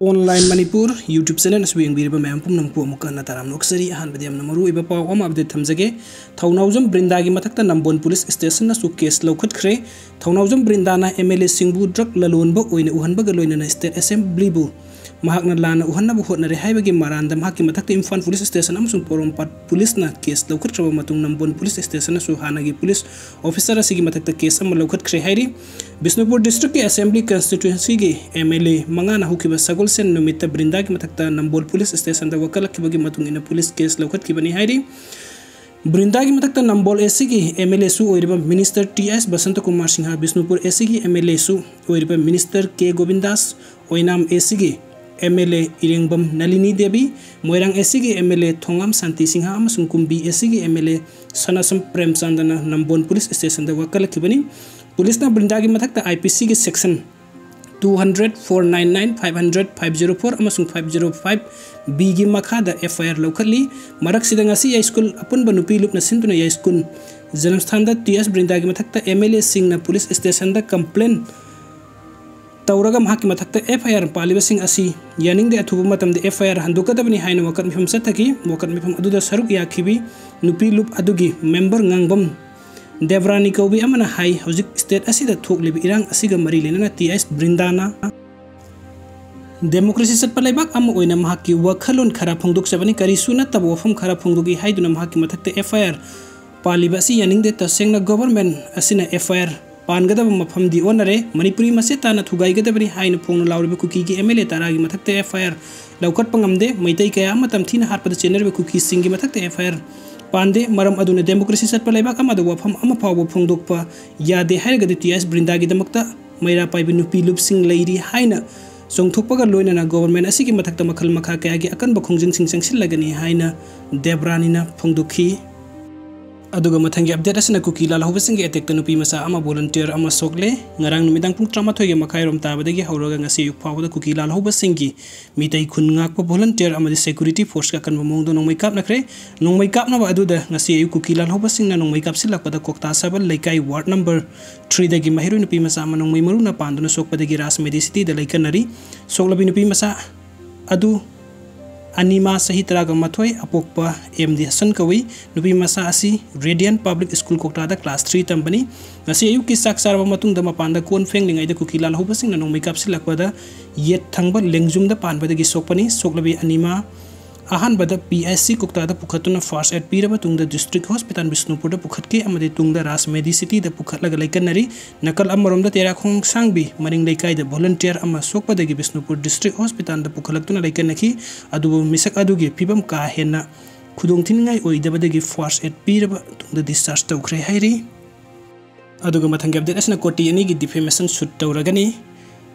Online Manipur YouTube channel asu yengbiriba mayam pumnam pu amuka na taram noksari ahan badi amna maru iba paw am update thamjage thaunaujam Brinda gi mathakta Nambon police station na su case lawkhat khre thaunaujam Brinda na MLA singbu drug lalonba oina uhanba ga loina na state assembly bu mahakna lana uhanna bu hotnare haibagi maranda mahaki mathakta Imphal police station amsung porompat police na case lawkhat khaba matung Nambon police station na su hanagi police officer asigi mathakta case am lawkhat khre hairi Bisnupur district ki assembly constituency gi MLA mangana hukiba sagol sen numita Brinda ki mathakta Nambol police station da wakala ki bagi matung ina police case lawkhat ki bani hairi Brinda ki mathakta Nambol AC ki MLA su oiriba minister TS Basanta Kumar Singha Bisnupur AC ki MLA su oiriba minister K Govindas oinam AC ki MLA Irengbam Nalini Devi Moirang AC ki MLA Thongam Santi Singha amasung Kumbi AC ki MLA Sanasam Prem Chandana Nambon police station da wakala ki bani Police na Brinda ki mathakta IPC ki section 200 499 500 504 amasung 505 B gi makha da FIR lawkhatli marak sida ngasi ya school apun banupi lup na sintuna ya school janamsthan da TS Brinda ki mathakta MLA sing na police station da complaint tawraga mahaki mathakta FIR paliba sing asi yaning de athuba matam de FIR handukadabani haina wakat mifam sathaki wakat mifam aduda saruk yakhibi nupi lup adugi member ngangbam Devrani Kobi amana hai hojik state asida thoklibi irang asiga mari lenana TS Brinda na democracy sat palaibak am oina mahaki wakhalon khara phongdok sabani kari suna tab wafam khara phongdogi haiduna mahaki mathakte FIR paliba si yaning de tasengna government asina FIR pangadaba mafam di onare manipuri maseta na thugai gadabani haina phongna lawriba kuki gi MLA taragi mathakte FIR lawkat pangamde maitai kaya matam thina harpada chenerbe kuki singi mathakte FIR Pande maram aduna democracy sat palaibak amada wafam ama phawa phongdokpa yade hairagadi TS Brinda gi damakta maira paibi nupi lupsing leiri haina songthokpaga loinana government asigi mathakta makhal makha kaya gi akan ba khongjing sing sangsil lagani haina Debrani na phongdokhi aduga mathangi update asina kuki lalhoubasingi attack ta nupi macha ama volunteer ama sokle ngarang numidang pung 13 ge makhairom tabadagi hauroga ngasi yuk phawda kuki lalhoubasingi mitai khun ngakpa volunteer ama security force ka kanba mongdo nongmai kap nakre nongmai kap na ba aduda ngasi yuk kuki lalhoubasing na nongmai kap silakpada kokta sabal laikai ward number 3 dagi mahiru nupi macha ama nongmai maru na panduna sokpadagi ras medicity da laikanari soklabi nupi macha adu Anima sahit raga mathoi apokpa MD Hasan kawi nupi masa asi Radiant Public School kokta da class 3 tambani ngasi ayu ki sak sarwa matung da mapanda kon feng lingai da kuki lalhoubasingi na nongmai kap silakwa da yet thangba lengjum da panba da gi sokpani soklabi Anima ahan bada PSC kokta da pukhatuna first aid pira batung da district hospital Bisnupur da pukhatke amade tung da ras medicity da pukhatlaga laikanari nakal amarom da tera khong sangbi maring laikai da volunteer ama sokpa da gi Bisnupur district hospital da pukhalatuna laikanaki adu misak adu gi pibam ka henna khudong thingai oidaba da gi first aid pira batung da discharge tawkhre hairi aduga mathangi update asna koti ani gi defamation suit tawragani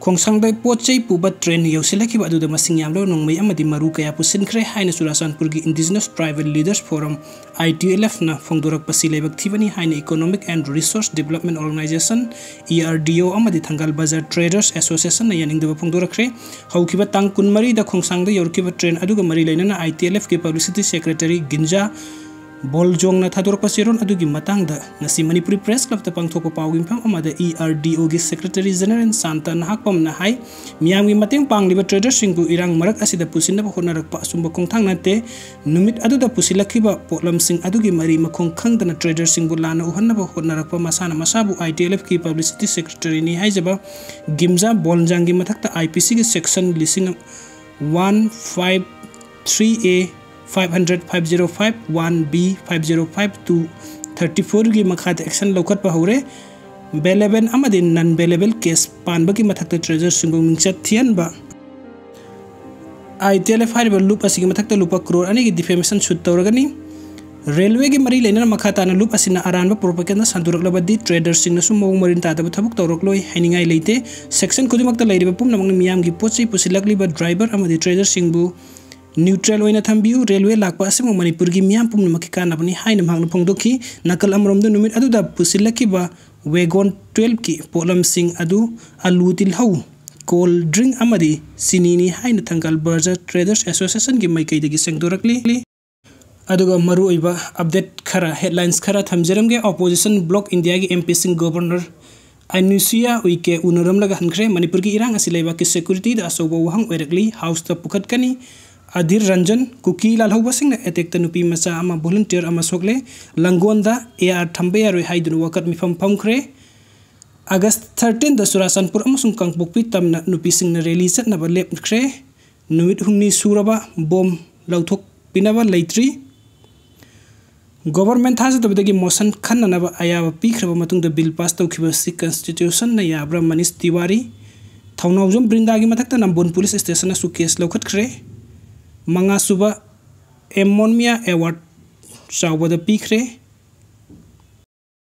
Khongsang dai pochai puba train yosilaki ba aduda masing yamlo nongmai amadi maru kaya pusinkhre haina Surasanpur gi Indigenous Tribal Leaders Forum ITLF na phongdorak pasi leibak thibani haina Economic and Resource Development Organization ERDO amadi Thangal Bazar Traders Association na yaning deba phongdorakre haukiba tang kunmari da khongsang da yorkiba train aduga mari lainana ITLF ki Publicity Secretary Ginja Boljong na thador pasiron adugi matang da ngasi Manipuri Press Club ta pangthokpa pawgim pham amada ERDO gi Secretary General Santa nahakpam na hai miyam gi mateng pangliba traders singbu irang marak asida pusinna honarak pa sumba kongthang nate numit aduda pusilakhiba potlam sing adugi mari makhong khangdana traders singbu lana uhanna ba honarak pa masana masabu ITLF ki Publicity Secretary ni haijaba Gimja Bonjang gi mathakta IPC gi section lising 153A 500 505 1B 505 to 34 gi makhat action lawkhat pa hore beleven amadi non belevel case panba gi mathakta treasure singbu mingchat thian ba ITLF hariba loop asigi mathakta lupa crore ani gi defamation suit tawragani railway gi mari leina makhata na loop asina aranba propaganda sandurak traders singna sum mong marin ta da thabuk tawrokloi hainingai leite section kudimakta leiriba pumna mangni miyam gi pochai pusilakliba driver amadi trader singbu neutral oina thambiu railway lakpa asimo Manipur gi miyam pumna makika nabani haina mangna phongdokhi nakal amrom da numit adu da pusilaki ba wagon 12 ki polam sing adu alutil hau cold drink amadi sinini haina Thangal Bazar Traders Association gi maikai dagi sengdorakli aduga maru oiba update khara headlines khara thamjeram ge opposition bloc India gi MP sing governor Anusia uike unaram laga hankre Manipur ki irang asi leba ki security da asoba wahang oirakli house ta pukat kani Adhir Ranjan kuki lalhoubasingi attack ta nupimacha ama volunteer ama sokle langonda AR thambe aroi haidun wakat mifam phamkre August 13 da Surasanpur amasung kangpokpi tamna nupising na rally chatnaba lepkre numit humni suraba bom lauthok pinaba leitri Government has the motion Kananaba Ayaba Pikraba Matung the bill passed to Kibasi Constitution, Nayabra Manis Tiwari, Taunazum Brinda Gimatatan and Bon Police Station as to case local cre, Mangasuba Emonmia Award Shawa the Pikre,